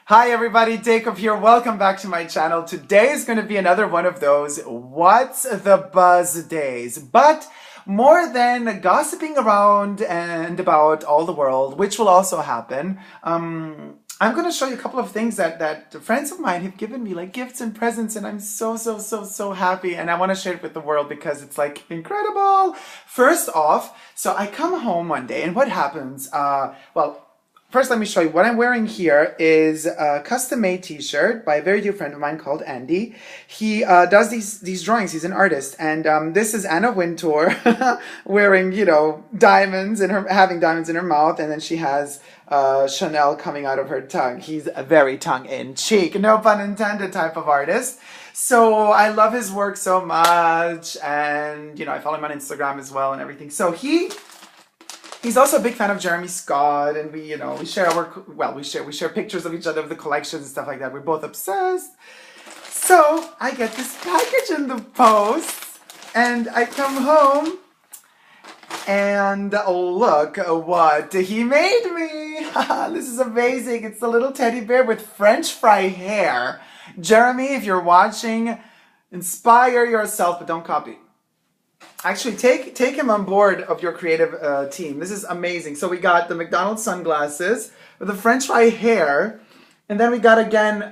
Hi everybody, Dacob here. Welcome back to my channel. Today is going to be another one of those What's the Buzz days. But more than gossiping around and about all the world, which will also happen, I'm going to show you a couple of things that friends of mine have given me, like gifts and presents, and I'm so happy, and I want to share it with the world because it's like incredible. First off, so I come home one day, and what happens? First, let me show you. What I'm wearing here is a custom-made t-shirt by a very dear friend of mine called Andy. He does these drawings. He's an artist. And this is Anna Wintour wearing, diamonds in her, having diamonds in her mouth. And then she has Chanel coming out of her tongue. He's a very tongue-in-cheek, no pun intended type of artist. So I love his work so much. And, I follow him on Instagram as well and everything. So He's also a big fan of Jeremy Scott, and we share we share pictures of each other of the collections and stuff like that. We're both obsessed. So I get this package in the post, and I come home, and look what he made me. This is amazing. It's a little teddy bear with French fry hair. Jeremy, if you're watching, inspire yourself, but don't copy. Actually, take him on board of your creative team. This is amazing. So we got the McDonald's sunglasses with the French fry hair. And then we got again,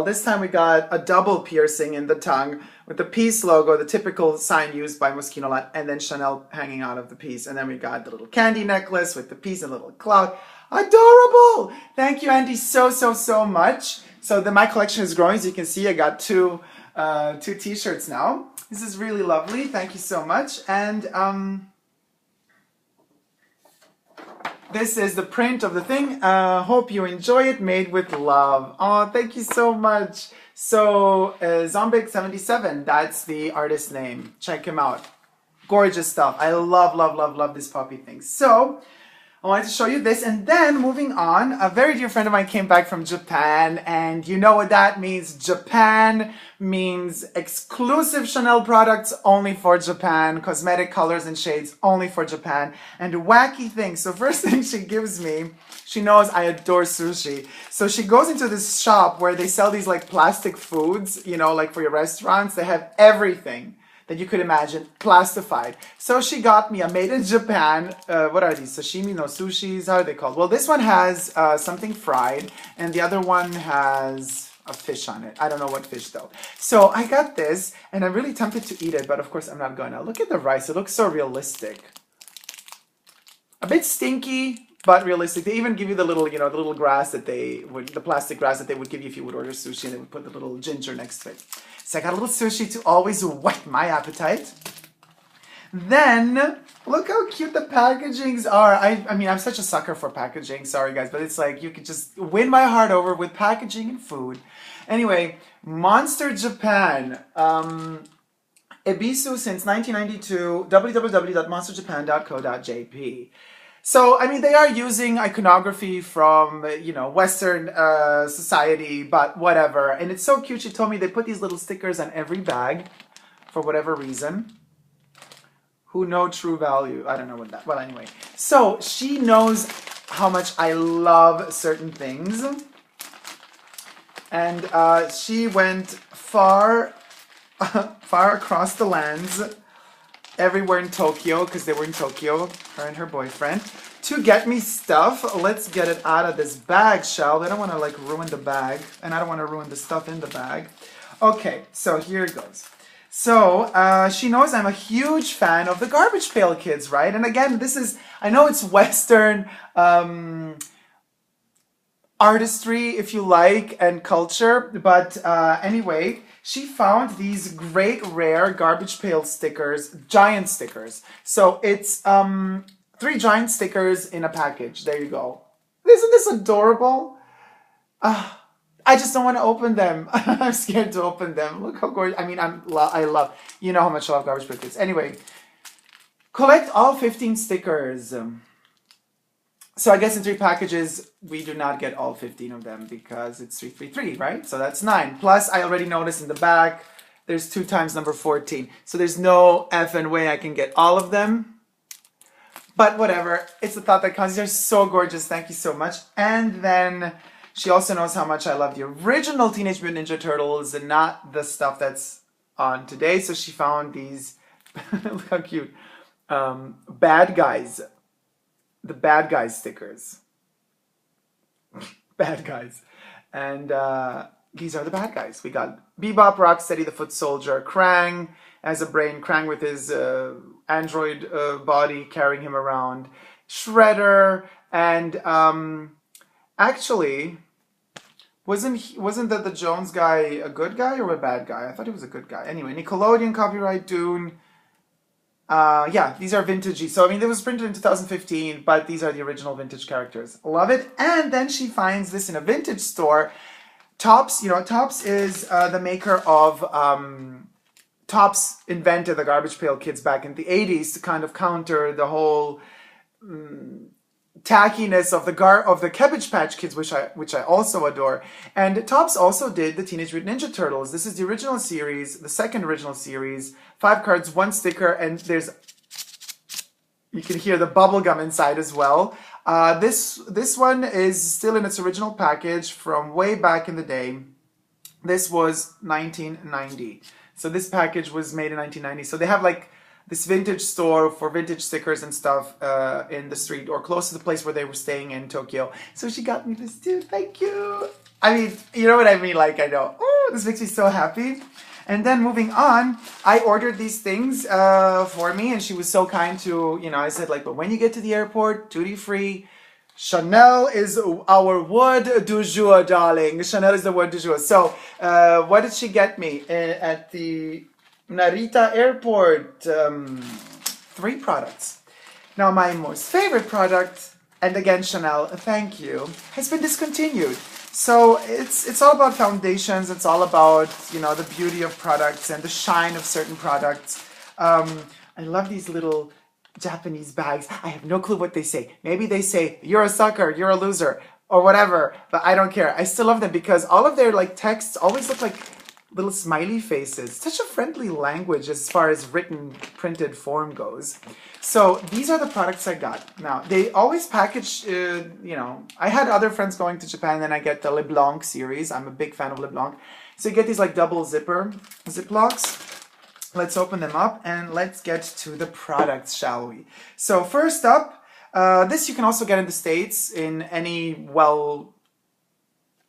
this time we got a double piercing in the tongue with the peace logo, the typical sign used by Moschino Lot, and then Chanel hanging out of the piece. And then we got the little candy necklace with the piece and a little cloud. Adorable! Thank you, Andy, so much. So my collection is growing. As you can see, I got two t-shirts now. This is really lovely. Thank you so much. And this is the print of the thing. Hope you enjoy it. Made with love. Oh, thank you so much. So Zombie77, that's the artist name. Check him out. Gorgeous stuff. I love this puppy thing. So I wanted to show you this, and then moving on, a very dear friend of mine came back from Japan, and you know what that means. Japan means exclusive Chanel products only for Japan, cosmetic colors and shades only for Japan, and wacky things. So first thing she gives me, she knows I adore sushi. So she goes into this shop where they sell these like plastic foods, like for your restaurants. They have everything that you could imagine, plastified. So she got me a made in Japan, what are these, sashimi, no sushis, how are they called? Well, this one has something fried, and the other one has a fish on it. I don't know what fish though. So I got this, and I'm really tempted to eat it, but of course I'm not gonna. Look at the rice, it looks so realistic. A bit stinky, but realistic. They even give you the little, the little grass that the plastic grass that they would give you if you would order sushi, and they would put the little ginger next to it. So I got a little sushi to always whet my appetite. Then, look how cute the packagings are. I mean, I'm such a sucker for packaging. Sorry, guys, but it's like you could just win my heart over with packaging and food. Anyway, Monster Japan. Ebisu since 1992. www.monsterjapan.co.jp. So, I mean, they are using iconography from, Western society, but whatever. And it's so cute. She told me they put these little stickers on every bag for whatever reason. Who know true value. I don't know what that, well, anyway. So, she knows how much I love certain things. And she went far across the lands, everywhere in Tokyo, because they were in Tokyo, her and her boyfriend, to get me stuff. Let's get it out of this bag, shall we? I don't want to ruin the bag, and I don't want to ruin the stuff in the bag. Okay, so here it goes. So she knows I'm a huge fan of the Garbage Pail Kids, right? And again, I know it's Western artistry, if you like, and culture, but anyway, she found these great rare Garbage Pail stickers, giant stickers. So it's 3 giant stickers in a package. There you go. Isn't this adorable? I just don't want to open them. I'm scared to open them. Look how gorgeous. I mean, I love, you know how much I love Garbage Pail Kids. Anyway, collect all 15 stickers. So I guess in 3 packages, we do not get all 15 of them because it's 333, right? So that's 9. Plus, I already noticed in the back, there's 2 times number 14. So there's no effing way I can get all of them. But whatever, it's the thought that counts. They're so gorgeous. Thank you so much. And then She also knows how much I love the original Teenage Mutant Ninja Turtles and not the stuff that's on today. So she found these, look how cute, bad guys, the bad guys stickers. Bad guys. And these are the bad guys. We got Bebop, Rocksteady, the Foot Soldier, Krang as a brain, Krang with his android body carrying him around, Shredder, and actually, wasn't the Jones guy a good guy or a bad guy? I thought he was a good guy. Anyway, Nickelodeon, copyright, Dune. Yeah, these are vintagey. So, I mean, it was printed in 2015, but these are the original vintage characters. Love it. And then she finds this in a vintage store. Topps, you know, Topps is the maker of... Topps invented the Garbage Pail Kids back in the 80s to kind of counter the whole tackiness of the Cabbage Patch Kids, which I also adore. And Topps also did the Teenage Mutant Ninja Turtles. This is the original series, the second original series. 5 cards, 1 sticker, and you can hear the bubble gum inside as well. This one is still in its original package from way back in the day. This was 1990. So this package was made in 1990. So they have like this vintage store for vintage stickers and stuff in the street or close to the place where they were staying in Tokyo. So she got me this too. Thank you. I mean, you know what I mean? Like, I know. Oh, this makes me so happy. And then moving on, I ordered these things for me, and she was so kind to, you know, I said like, but when you get to the airport, duty free, Chanel is our word du jour, darling. Chanel is the word du jour. So, what did she get me at the Narita airport? 3 products. Now, my most favorite product, and again, Chanel, thank you, has been discontinued. So it's all about foundations. It's all about, you know, the beauty of products and the shine of certain products. I love these little Japanese bags. I have no clue what they say. Maybe they say, you're a sucker, you're a loser, or whatever, but I don't care. I still love them because all of their like texts always look like little smiley faces. Such a friendly language as far as written, printed form goes. So these are the products I got. Now, they always package, you know, I had other friends going to Japan, then I get the LeBlanc series. I'm a big fan of LeBlanc. So you get these like double Ziplocs. Let's open them up and let's get to the products, shall we? So first up, this you can also get in the States in any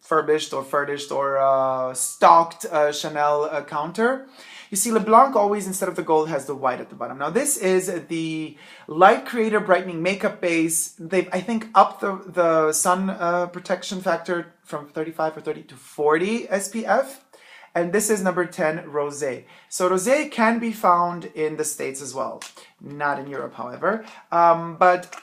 furbished or furnished or stocked Chanel counter. You see, LeBlanc always, instead of the gold, has the white at the bottom. Now, this is the Light Creator Brightening Makeup Base. They've, I think, upped the sun protection factor from 35 or 30 to 40 SPF. And this is number 10, Rosé. So Rosé can be found in the States as well. Not in Europe, however. But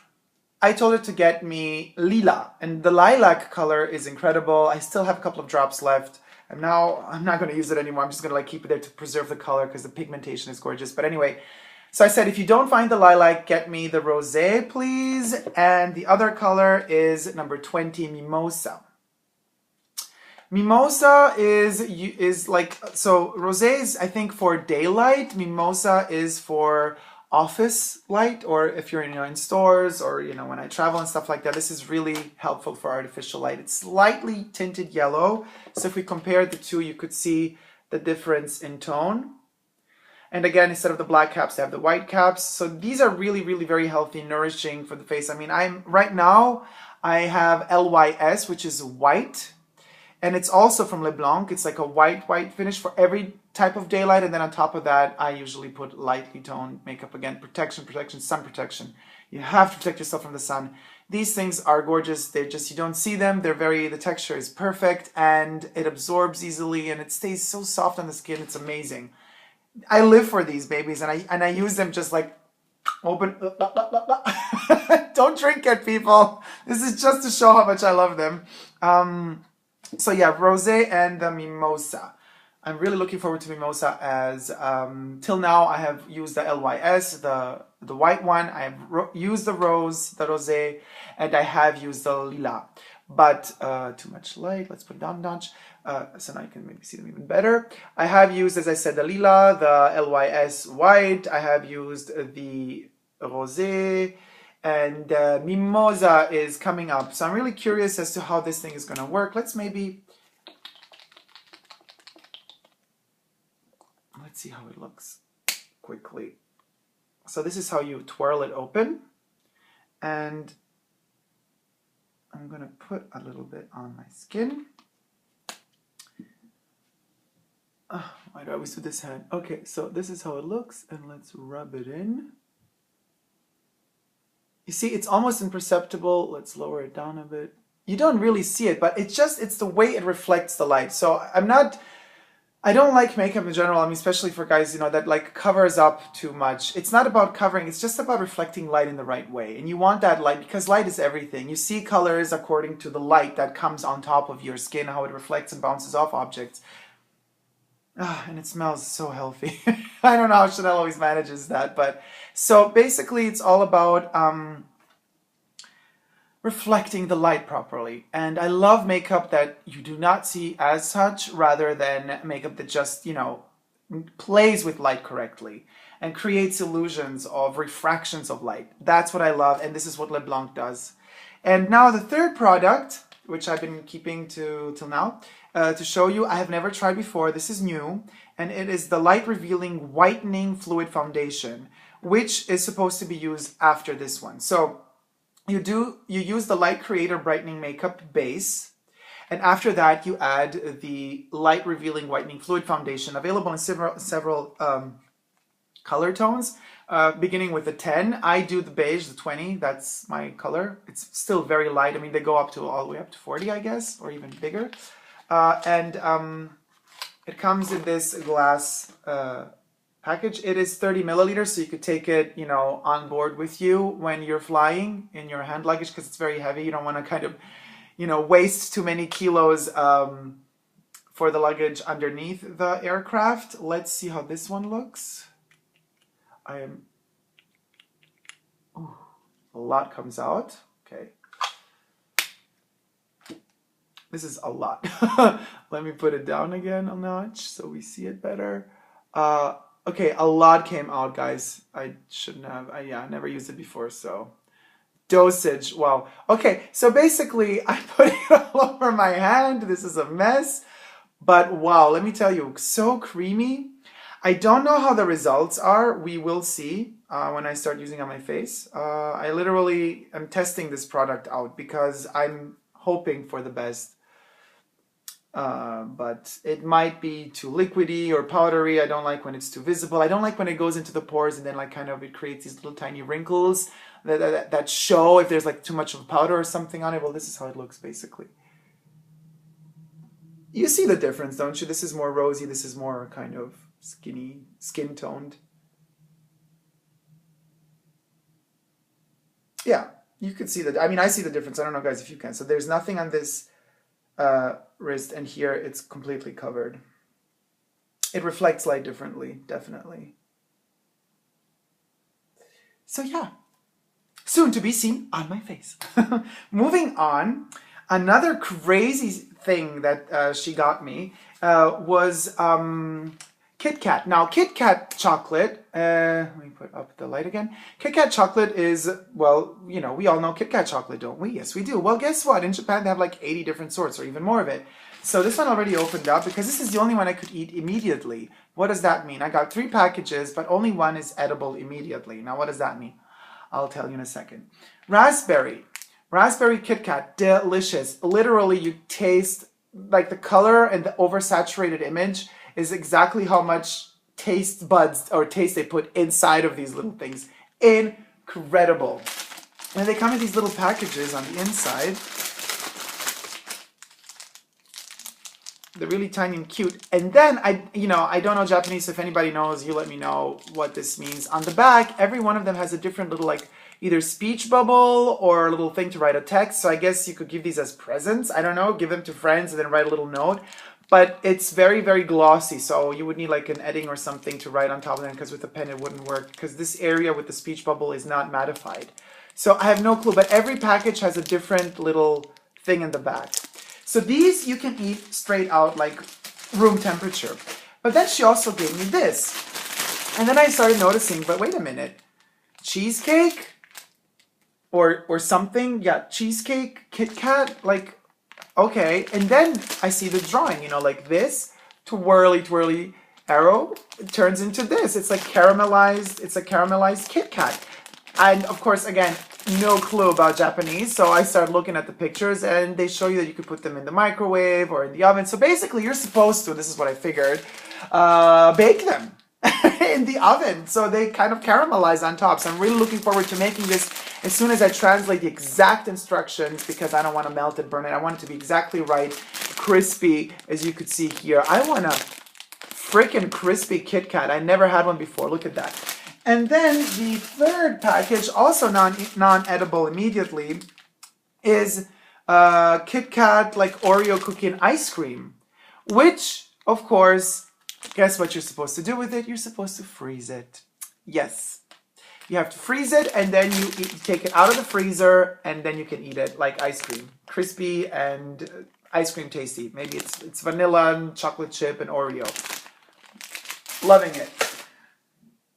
I told her to get me Lila. And the lilac color is incredible. I still have a couple of drops left. And now I'm not going to use it anymore. I'm just going to like keep it there to preserve the color because the pigmentation is gorgeous. But anyway, so I said, if you don't find the lilac, get me the Rosé, please. And the other color is number 20, Mimosa. Mimosa is like, so Rosé is, I think, for daylight. Mimosa is for office light, or if you're, you know, in stores, or, you know, when I travel and stuff like that. This is really helpful for artificial light. It's slightly tinted yellow. So if we compare the two, you could see the difference in tone. And again, instead of the black caps, they have the white caps. So these are really, really very healthy, nourishing for the face. I mean, right now, I have LYS, which is white. And it's also from LeBlanc. It's like a white finish for every type of daylight. And then on top of that, I usually put lightly toned makeup. Again, protection, sun protection. You have to protect yourself from the sun. These things are gorgeous. They're just, you don't see them. The texture is perfect and it absorbs easily and it stays so soft on the skin. It's amazing. I live for these babies and I use them just like open. Don't drink it, people. This is just to show how much I love them. So yeah, Rosé and the Mimosa. I'm really looking forward to Mimosa as, till now I have used the LYS, the white one. I have used the Rose, the Rosé, and I have used the Lila. But too much light, let's put it down a notch. So now you can maybe see them even better. I have used, as I said, the Lila, the LYS white. I have used the Rosé. and Mimosa is coming up. So I'm really curious as to how this thing is going to work. Let's see how it looks quickly. So this is how you twirl it open, and I'm going to put a little bit on my skin. Oh, why do I always do this hand? Okay, so this is how it looks, and let's rub it in. You see, it's almost imperceptible. Let's lower it down a bit. You don't really see it, but it's the way it reflects the light. So I don't like makeup in general. I mean, especially for guys, you know, that like covers up too much. It's not about covering. It's just about reflecting light in the right way. And you want that light because light is everything. You see colors according to the light that comes on top of your skin, how it reflects and bounces off objects. And it smells so healthy. I don't know how Chanel always manages that. But so basically it's all about reflecting the light properly. And I love makeup that you do not see as such, rather than makeup that just, you know, plays with light correctly and creates illusions of refractions of light. That's what I love, and this is what Leblanc does. And now the third product, which I've been keeping till now, to show you, I have never tried before. This is new, and it is the Light Revealing Whitening Fluid Foundation, which is supposed to be used after this one. So you use the Light Creator Brightening Makeup base, and after that you add the Light Revealing Whitening Fluid Foundation, available in several color tones, beginning with the 10. I do the beige, the 20, that's my color. It's still very light. I mean, they go up to all the way up to 40, I guess, or even bigger. It comes in this glass package. It is 30 milliliters, so you could take it, you know, on board with you when you're flying in your hand luggage, because it's very heavy. You don't want to kind of, you know, waste too many kilos for the luggage underneath the aircraft. Let's see how this one looks. A lot comes out. Okay. This is a lot. Let me put it down again a notch so we see it better. Okay, a lot came out, guys. I shouldn't have. I never used it before, so. Dosage, wow. Okay, so basically, I put it all over my hand. This is a mess. But wow, let me tell you, so creamy. I don't know how the results are. We will see when I start using it on my face. I literally am testing this product out because I'm hoping for the best. But it might be too liquidy or powdery. I don't like when it's too visible. I don't like when it goes into the pores and then like kind of it creates these little tiny wrinkles that show if there's like too much of powder or something on it. Well, this is how it looks basically. You see the difference, don't you? This is more rosy. This is more kind of skin toned. Yeah, you could see that. I mean, I see the difference. I don't know, guys, if you can. So there's nothing on this wrist, and here it's completely covered. It reflects light differently, definitely. So yeah, soon to be seen on my face. Moving on, another crazy thing that she got me was Kit Kat. Now, Kit Kat chocolate, let me put up the light again. Kit Kat chocolate is, well, you know, we all know Kit Kat chocolate, don't we? Yes, we do. Well, guess what? In Japan, they have like 80 different sorts or even more of it. So this one already opened up because this is the only one I could eat immediately. What does that mean? I got 3 packages, but only one is edible immediately. Now, what does that mean? I'll tell you in a second. Raspberry Kit Kat, delicious. Literally, you taste like the color and the oversaturated image is exactly how much taste buds or taste they put inside of these little things. Incredible. And they come in these little packages on the inside. They're really tiny and cute. And then, I don't know Japanese, so if anybody knows, you let me know what this means. On the back, every one of them has a different little, like, either speech bubble or a little thing to write a text. So I guess you could give these as presents. I don't know, give them to friends and then write a little note. But it's very, very glossy, so you would need like an edding or something to write on top of them, because with a pen it wouldn't work, because this area with the speech bubble is not mattified. So I have no clue, but every package has a different little thing in the back. So these you can eat straight out, like room temperature. But then she also gave me this. And then I started noticing, but wait a minute, cheesecake? or something. Yeah, cheesecake, Kit Kat, like, okay. And then I see the drawing, like this twirly arrow, it turns into this. It's like caramelized Kit Kat. And of course, again, no clue about Japanese, so I started looking at the pictures, and they show you that you could put them in the microwave or in the oven. So basically, you're supposed to, this is what I figured, bake them in the oven, so they kind of caramelize on top. So I'm really looking forward to making this as soon as I translate the exact instructions, because I don't want to melt it, burn it. I want it to be exactly right, crispy, as you could see here. I want a freaking crispy Kit Kat. I never had one before. Look at that. And then the third package, also non-edible immediately, is Kit Kat like Oreo cookie and ice cream, which, of course, guess what you're supposed to do with it? You're supposed to freeze it. Yes. You have to freeze it, and then you take it out of the freezer, and then you can eat it like ice cream. Crispy and ice cream tasty. Maybe it's vanilla and chocolate chip and Oreo. Loving it.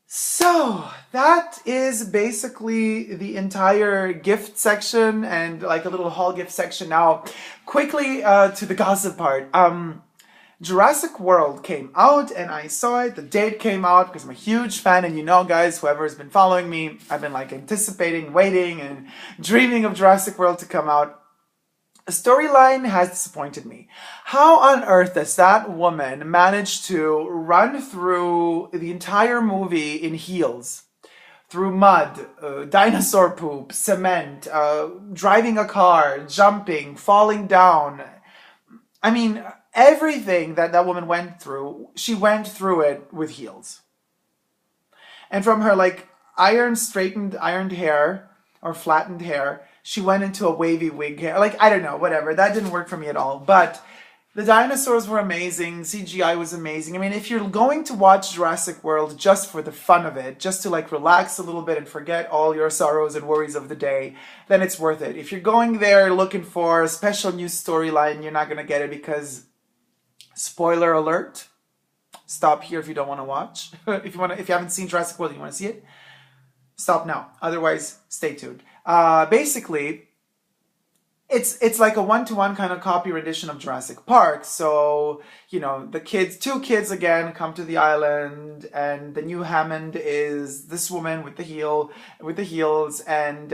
So that is basically the entire gift section and like a little haul gift section. Now, quickly to the gossip part. Jurassic World came out and I saw it. The date came out because I'm a huge fan, and guys, whoever has been following me, I've been like anticipating, waiting, and dreaming of Jurassic World to come out. The storyline has disappointed me. How on earth does that woman manage to run through the entire movie in heels? Through mud, dinosaur poop, cement, driving a car, jumping, falling down. I mean, everything that woman went through, she went through it with heels. And from her like ironed hair or flattened hair, she went into a wavy wig hair. Like, I don't know, whatever. That didn't work for me at all. But the dinosaurs were amazing. CGI was amazing. I mean, if you're going to watch Jurassic World just for the fun of it, just to like relax a little bit and forget all your sorrows and worries of the day, then it's worth it. If you're going there looking for a special new storyline, you're not going to get it because, spoiler alert, stop here if you don't want to watch. If you haven't seen Jurassic World and you want to see it, stop now. Otherwise, stay tuned. Basically, it's like a one-to-one kind of copy rendition of Jurassic Park. So, the two kids again come to the island, and the new Hammond is this woman with the heels, and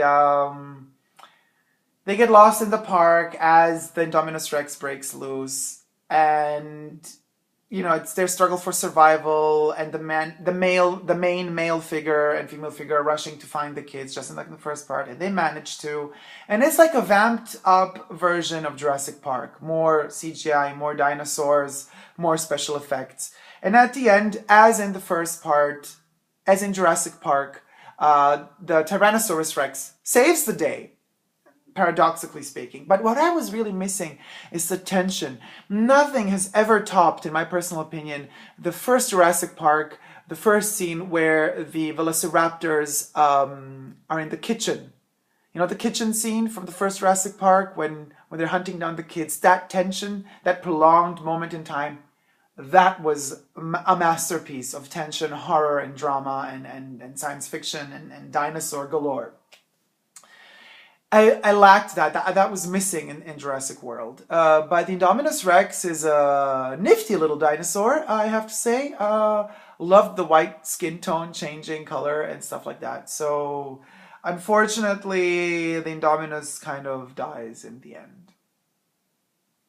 they get lost in the park as the Indominus Rex breaks loose, and it's their struggle for survival, and the main male figure and female figure are rushing to find the kids, just like in the first part, and they manage to. And it's like a vamped up version of Jurassic Park. More CGI, more dinosaurs, more special effects. And at the end, as in the first part, as in Jurassic Park, the Tyrannosaurus Rex saves the day, paradoxically speaking. But what I was really missing is the tension. Nothing has ever topped, in my personal opinion, the first Jurassic Park, the first scene where the velociraptors are in the kitchen. The kitchen scene from the first Jurassic Park when they're hunting down the kids. That tension, that prolonged moment in time, that was a masterpiece of tension, horror, and drama, and science fiction, and dinosaur galore. I lacked that. That was missing in Jurassic World. But the Indominus Rex is a nifty little dinosaur, I have to say. Loved the white skin tone changing color and stuff like that. So, unfortunately, the Indominus kind of dies in the end.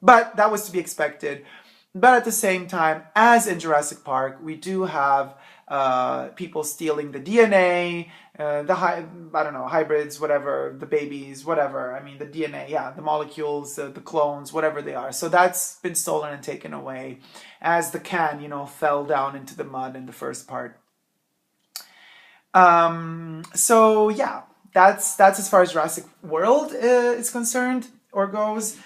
But that was to be expected. But at the same time, as in Jurassic Park, we do have people stealing the DNA, hybrids, whatever, the babies, whatever. I mean, the DNA, yeah, the molecules, the clones, whatever they are. So that's been stolen and taken away as the can, fell down into the mud in the first part. So yeah, that's as far as Jurassic World is concerned or goes.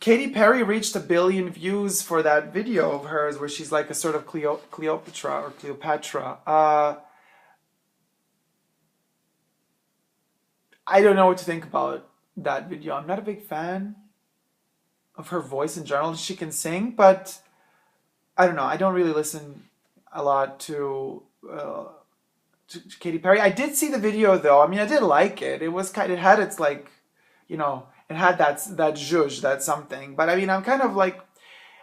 Katy Perry reached 1 billion views for that video of hers where she's like a sort of Cleopatra. I don't know what to think about that video. I'm not a big fan of her voice in general. She can sing, but I don't know. I don't really listen a lot to Katy Perry. I did see the video though. I mean, I did like it. It was kind. It had its like, you know, it had that zhuzh, that something. But I mean, I'm kind of like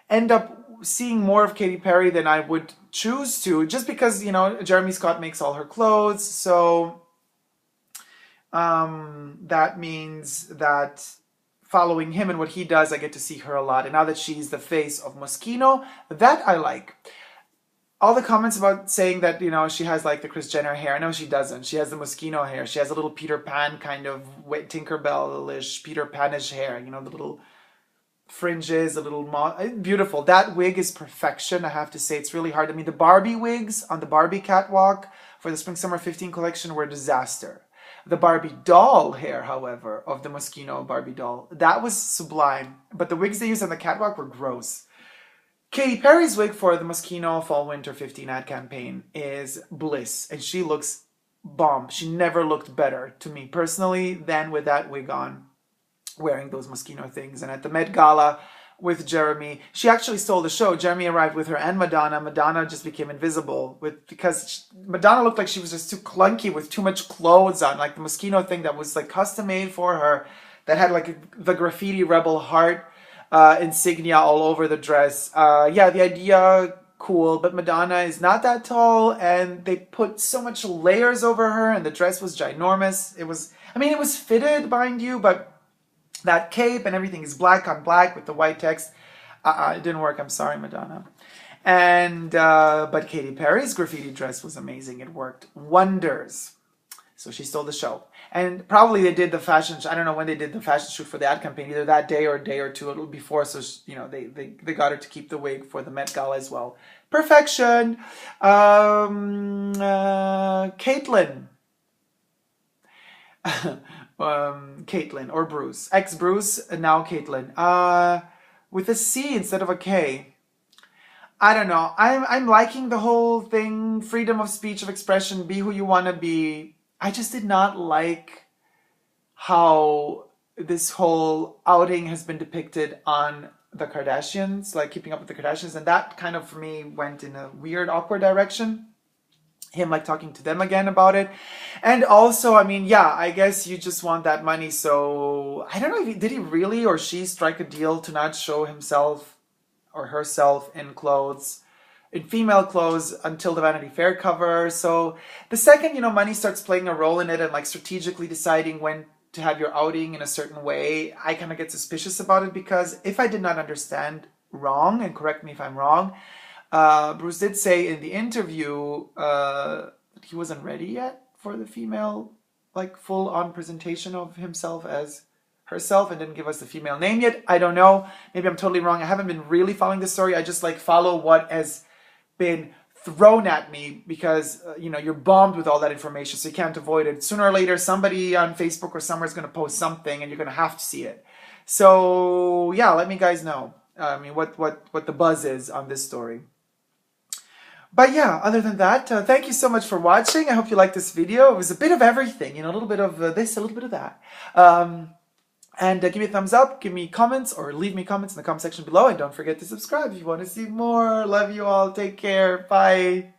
end up seeing more of Katy Perry than I would choose to, just because, you know, Jeremy Scott makes all her clothes. So that means that following him and what he does, I get to see her a lot. And now that she's the face of Moschino, that I like. All the comments about saying that, you know, she has like the Kris Jenner hair. No, she doesn't. She has the Moschino hair. She has a little Peter Pan kind of Tinkerbell-ish, Peter Pan-ish hair. You know, the little fringes, a little beautiful. That wig is perfection, I have to say. It's really hard. I mean, the Barbie wigs on the Barbie catwalk for the Spring Summer 15 collection were a disaster. The Barbie doll hair, however, of the Moschino Barbie doll, that was sublime. But the wigs they used on the catwalk were gross. Katy Perry's wig for the Moschino Fall Winter 15 ad campaign is bliss, and she looks bomb. She never looked better to me personally than with that wig on, wearing those Moschino things. And at the Met Gala with Jeremy, she actually stole the show. Jeremy arrived with her and Madonna. Madonna just became invisible because Madonna looked like she was just too clunky with too much clothes on, like the Moschino thing that was like custom made for her, that had like the graffiti rebel heart insignia all over the dress. Yeah, the idea, cool, but Madonna is not that tall, and they put so much layers over her, and the dress was ginormous. It was, I mean, it was fitted, mind you, but that cape and everything is black on black with the white text. It didn't work. I'm sorry, Madonna. And but Katy Perry's graffiti dress was amazing. It worked wonders. So she stole the show. And probably they did the fashion, I don't know when they did the fashion shoot for the ad campaign, either that day or a day or two before. So, you know, they got her to keep the wig for the Met Gala as well. Perfection. Caitlyn. Caitlyn or Bruce. Ex-Bruce, now Caitlyn. With a C instead of a K. I don't know. I'm liking the whole thing. Freedom of speech, of expression. Be who you want to be. I just did not like how this whole outing has been depicted on the Kardashians, like Keeping Up with the Kardashians. And that kind of, for me, went in a weird, awkward direction. Him like talking to them again about it. And also, I mean, yeah, I guess you just want that money. So I don't know, did he really or she strike a deal to not show himself or herself in clothes, in female clothes, until the Vanity Fair cover? So the second, you know, money starts playing a role in it and like strategically deciding when to have your outing in a certain way, I kind of get suspicious about it, because if I did not understand wrong, and correct me if I'm wrong, Bruce did say in the interview that he wasn't ready yet for the female, like, full-on presentation of himself as herself, and didn't give us the female name yet. I don't know. Maybe I'm totally wrong. I haven't been really following the story. I just, like, follow what has been thrown at me, because, you know, you're bombed with all that information, so you can't avoid it. Sooner or later, somebody on Facebook or somewhere is going to post something, and you're going to have to see it. So, yeah, let me guys know. I mean, what the buzz is on this story. But yeah, other than that, thank you so much for watching. I hope you liked this video. It was a bit of everything, you know, a little bit of this, a little bit of that. And give me a thumbs up, give me comments, or leave me comments in the comment section below. And don't forget to subscribe if you want to see more. Love you all. Take care. Bye.